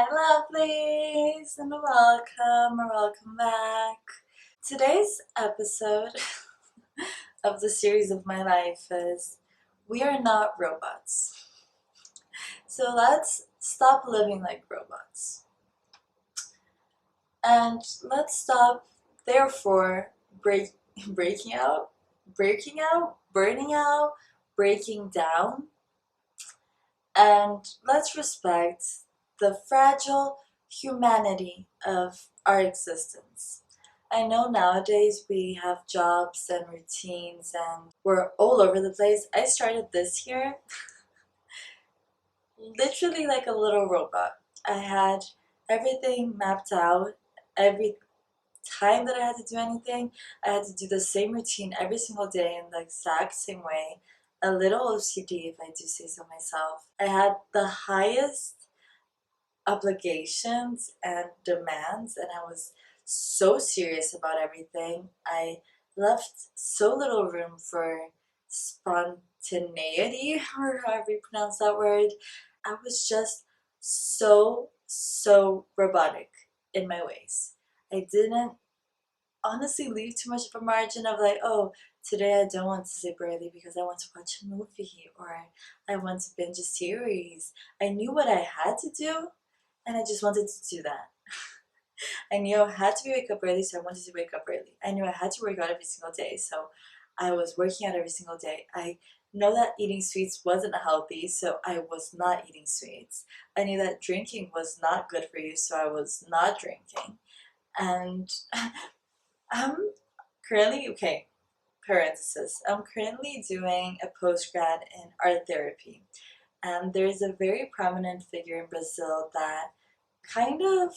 Hi lovelies and welcome back. Today's episode of the series of my life is We Are Not Robots. So let's stop living like robots. And let's stop therefore breaking out, burning out, breaking down, and let's respect the fragile humanity of our existence. I know nowadays we have jobs and routines and we're all over the place. I started this year literally like a little robot. I had everything mapped out. Every time that I had to do anything, I had to do the same routine every single day in the exact same way. A little OCD, if I do say so myself. I had the highest obligations and demands, and I was so serious about everything. I left so little room for spontaneity, or however you pronounce that word. I was just so robotic in my ways. I didn't honestly leave too much of a margin of like, oh, today I don't want to sleep early because I want to watch a movie or I want to binge a series. I knew what I had to do and I just wanted to do that. I knew I had to wake up early, so I wanted to wake up early. I knew I had to work out every single day, so I was working out every single day. I know that eating sweets wasn't healthy, so I was not eating sweets. I knew that drinking was not good for you, so I was not drinking. And I'm currently, okay, parenthesis, I'm currently doing a postgrad in art therapy. And there's a very prominent figure in Brazil that kind of,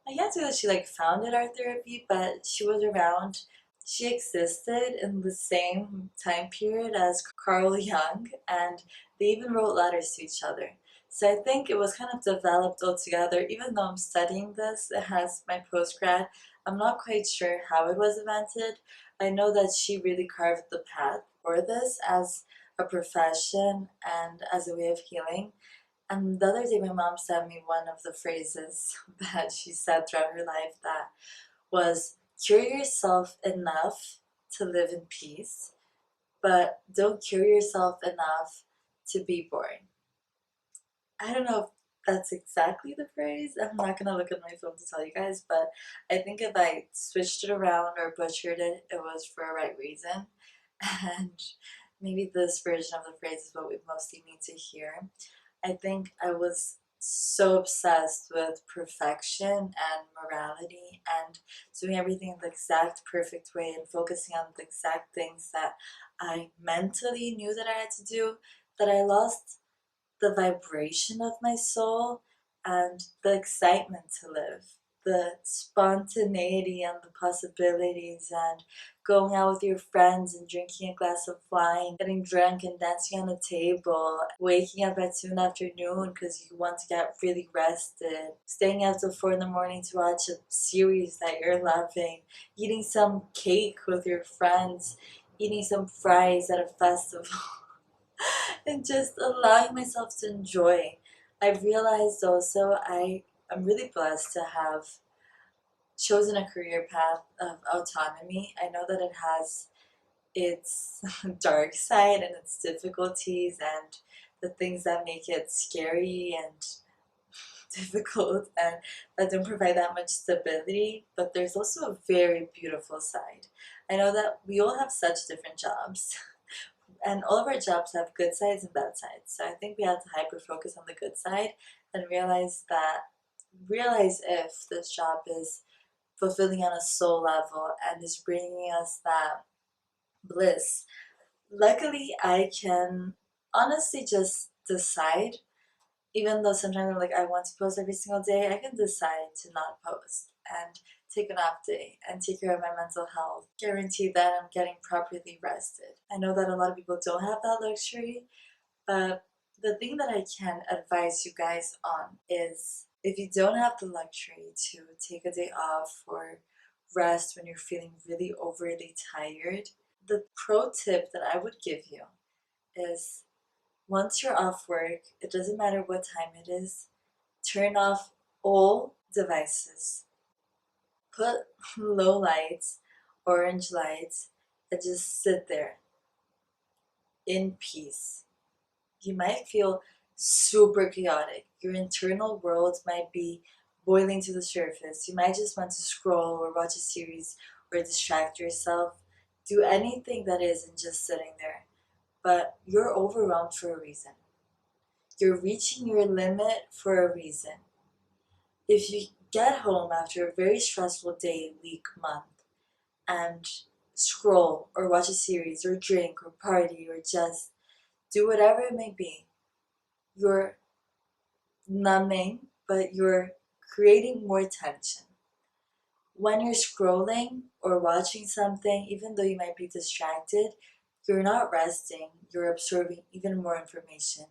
I can't say that she like founded art therapy, but she was around. She existed in the same time period as Carl Jung, and they even wrote letters to each other. So I think it was kind of developed all together. Even though I'm studying this as my postgrad, I'm not quite sure how it was invented. I know that she really carved the path for this as a profession and as a way of healing. And the other day, my mom sent me one of the phrases that she said throughout her life that was cure yourself enough to live in peace, but don't cure yourself enough to be boring. I don't know if that's exactly the phrase. I'm not gonna look at my phone to tell you guys, but I think if I switched it around or butchered it, it was for a right reason. And maybe this version of the phrase is what we mostly need to hear. I think I was so obsessed with perfection and morality and doing everything in the exact perfect way and focusing on the exact things that I mentally knew that I had to do that I lost the vibration of my soul and the excitement to live, the spontaneity and the possibilities, and going out with your friends and drinking a glass of wine, getting drunk and dancing on the table, waking up at 2 in the afternoon because you want to get really rested, staying out till 4 in the morning to watch a series that you're loving, eating some cake with your friends, eating some fries at a festival. And just allowing myself to enjoy. I've realized also I'm really blessed to have chosen a career path of autonomy. I know that it has its dark side and its difficulties and the things that make it scary and difficult and that don't provide that much stability, but there's also a very beautiful side. I know that we all have such different jobs. And all of our jobs have good sides and bad sides. So I think we have to hyper focus on the good side and realize if this job is fulfilling on a soul level and is bringing us that bliss. Luckily, I can honestly just decide, even though sometimes I'm like, I want to post every single day, I can decide to not post and take an off day and take care of my mental health. Guarantee that I'm getting properly rested. I know that a lot of people don't have that luxury, but the thing that I can advise you guys on is if you don't have the luxury to take a day off or rest when you're feeling really overly tired, the pro tip that I would give you is once you're off work, it doesn't matter what time it is, turn off all devices, put low lights, orange lights, and just sit there in peace. You might feel super chaotic. Your internal world might be boiling to the surface. You might just want to scroll or watch a series or distract yourself. Do anything that isn't just sitting there. But you're overwhelmed for a reason. You're reaching your limit for a reason. If you get home after a very stressful day, week, month, and scroll or watch a series or drink or party or just do whatever it may be, you're numbing, but you're creating more tension. When you're scrolling or watching something, even though you might be distracted, you're not resting, you're absorbing even more information,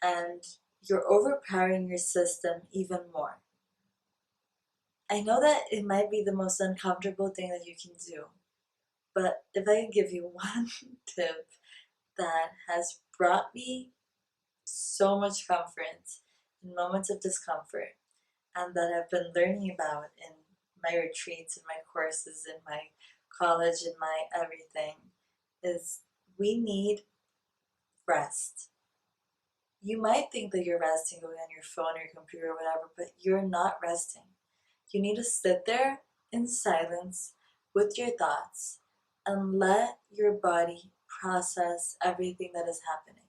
and you're overpowering your system even more. I know that it might be the most uncomfortable thing that you can do, but if I can give you one tip that has brought me so much comfort in moments of discomfort, and that I've been learning about in my retreats, in my courses, in my college, in my everything, is we need rest. You might think that you're resting going on your phone or your computer or whatever, but you're not resting. You need to sit there in silence with your thoughts and let your body process everything that is happening.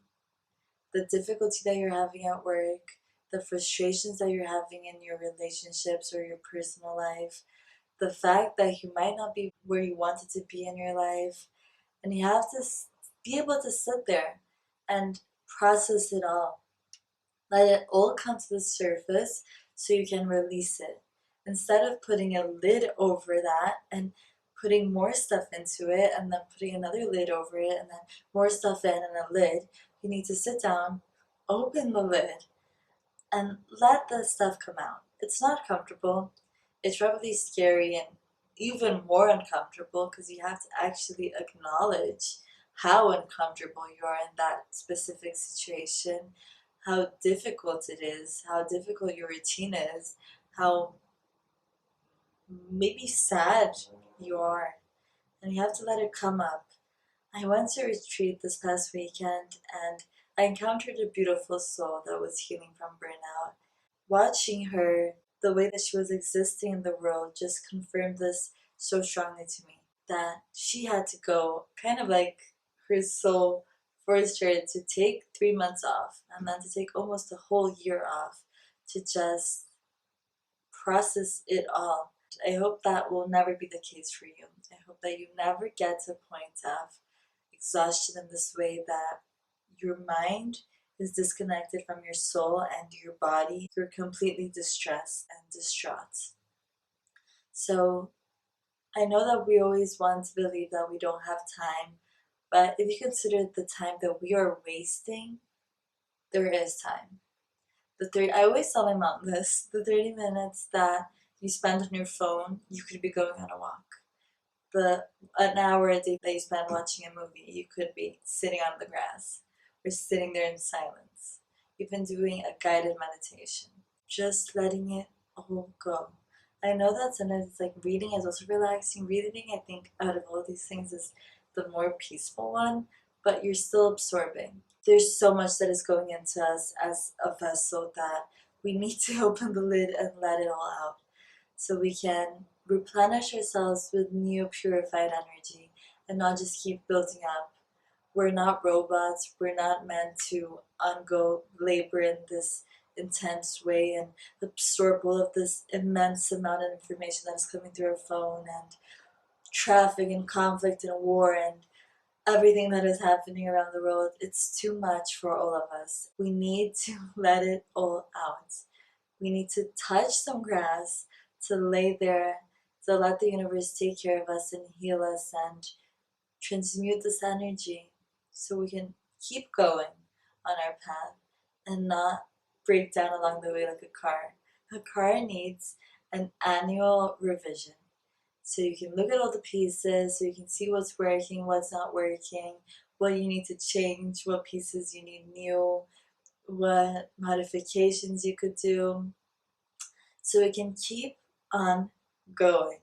The difficulty that you're having at work, the frustrations that you're having in your relationships or your personal life, the fact that you might not be where you wanted to be in your life, and you have to be able to sit there and process it all. Let it all come to the surface so you can release it. Instead of putting a lid over that and putting more stuff into it and then putting another lid over it and then more stuff in and a lid, you need to sit down, open the lid, and let the stuff come out. It's not comfortable. It's probably scary and even more uncomfortable because you have to actually acknowledge how uncomfortable you are in that specific situation, how difficult it is, how difficult your routine is, how maybe sad you are, and you have to let it come up. I went to a retreat this past weekend and I encountered a beautiful soul that was healing from burnout. Watching her, the way that she was existing in the world, just confirmed this so strongly to me that she had to go, kind of like her soul forced her to take 3 months off and then to take almost a whole year off to just process it all. I hope that will never be the case for you. I hope that you never get to a point of exhaustion in this way that your mind is disconnected from your soul and your body. You're completely distressed and distraught. So I know that we always want to believe that we don't have time, but if you consider the time that we are wasting, there is time. I always tell my mom this, the 30 minutes that you spend on your phone, you could be going on a walk. An hour a day that you spend watching a movie, you could be sitting on the grass or sitting there in silence, even doing a guided meditation, just letting it all go. I know that sometimes it's like reading is also relaxing. Reading, I think, out of all these things is the more peaceful one, but you're still absorbing. There's so much that is going into us as a vessel that we need to open the lid and let it all out so we can replenish ourselves with new purified energy and not just keep building up. We're not robots. We're not meant to undergo labor in this intense way and absorb all of this immense amount of information that is coming through our phone and traffic and conflict and war and everything that is happening around the world. It's too much for all of us. We need to let it all out. We need to touch some grass, to lay there, to let the universe take care of us and heal us and transmute this energy so we can keep going on our path and not break down along the way like a car. A car needs an annual revision. So you can look at all the pieces, so you can see what's working, what's not working, what you need to change, what pieces you need new, what modifications you could do. so it can keep on going.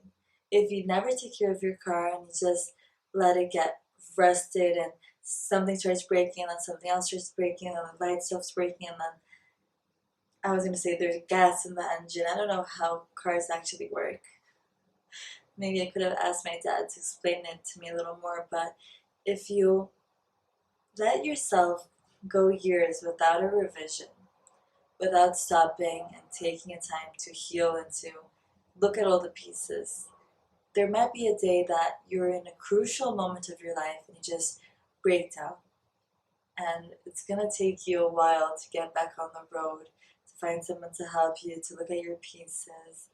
If you never take care of your car and you just let it get rusted and something starts breaking and then something else starts breaking and then the light stops breaking and then I was gonna say there's gas in the engine. I don't know how cars actually work. Maybe I could have asked my dad to explain it to me a little more, but if you let yourself go years without a revision, without stopping and taking a time to heal and to look at all the pieces, there might be a day that you're in a crucial moment of your life and you just break down. And it's gonna take you a while to get back on the road, to find someone to help you, to look at your pieces.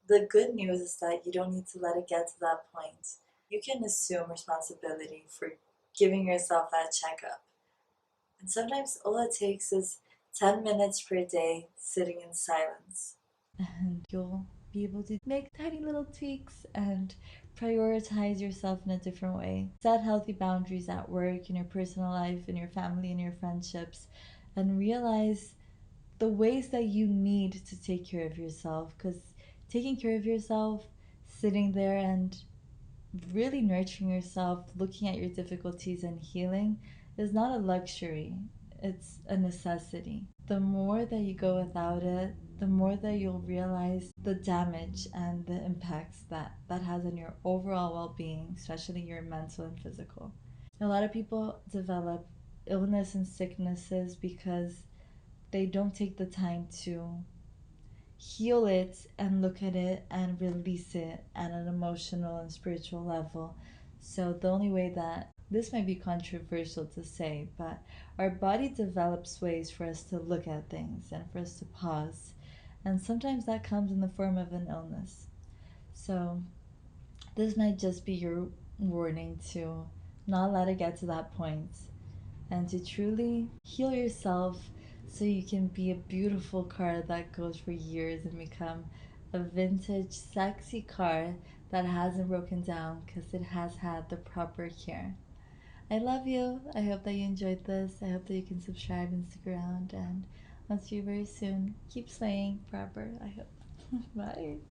The good news is that you don't need to let it get to that point. You can assume responsibility for giving yourself that checkup. And sometimes all it takes is 10 minutes per day sitting in silence. And you'll be able to make tiny little tweaks and prioritize yourself in a different way. Set healthy boundaries at work, in your personal life, in your family, in your friendships, and realize the ways that you need to take care of yourself. Because taking care of yourself, sitting there and really nurturing yourself, looking at your difficulties and healing is not a luxury, it's a necessity. The more that you go without it, the more that you'll realize the damage and the impacts that that has on your overall well-being, especially your mental and physical. A lot of people develop illness and sicknesses because they don't take the time to heal it and look at it and release it at an emotional and spiritual level. So, the only way that this might be controversial to say, but our body develops ways for us to look at things and for us to pause. And sometimes that comes in the form of an illness. So, this might just be your warning to not let it get to that point and to truly heal yourself so you can be a beautiful car that goes for years and become a vintage, sexy car that hasn't broken down because it has had the proper care. I love you. I hope that you enjoyed this. I hope that you can subscribe and stick around. And I'll see you very soon. Keep slaying forever, I hope. Bye.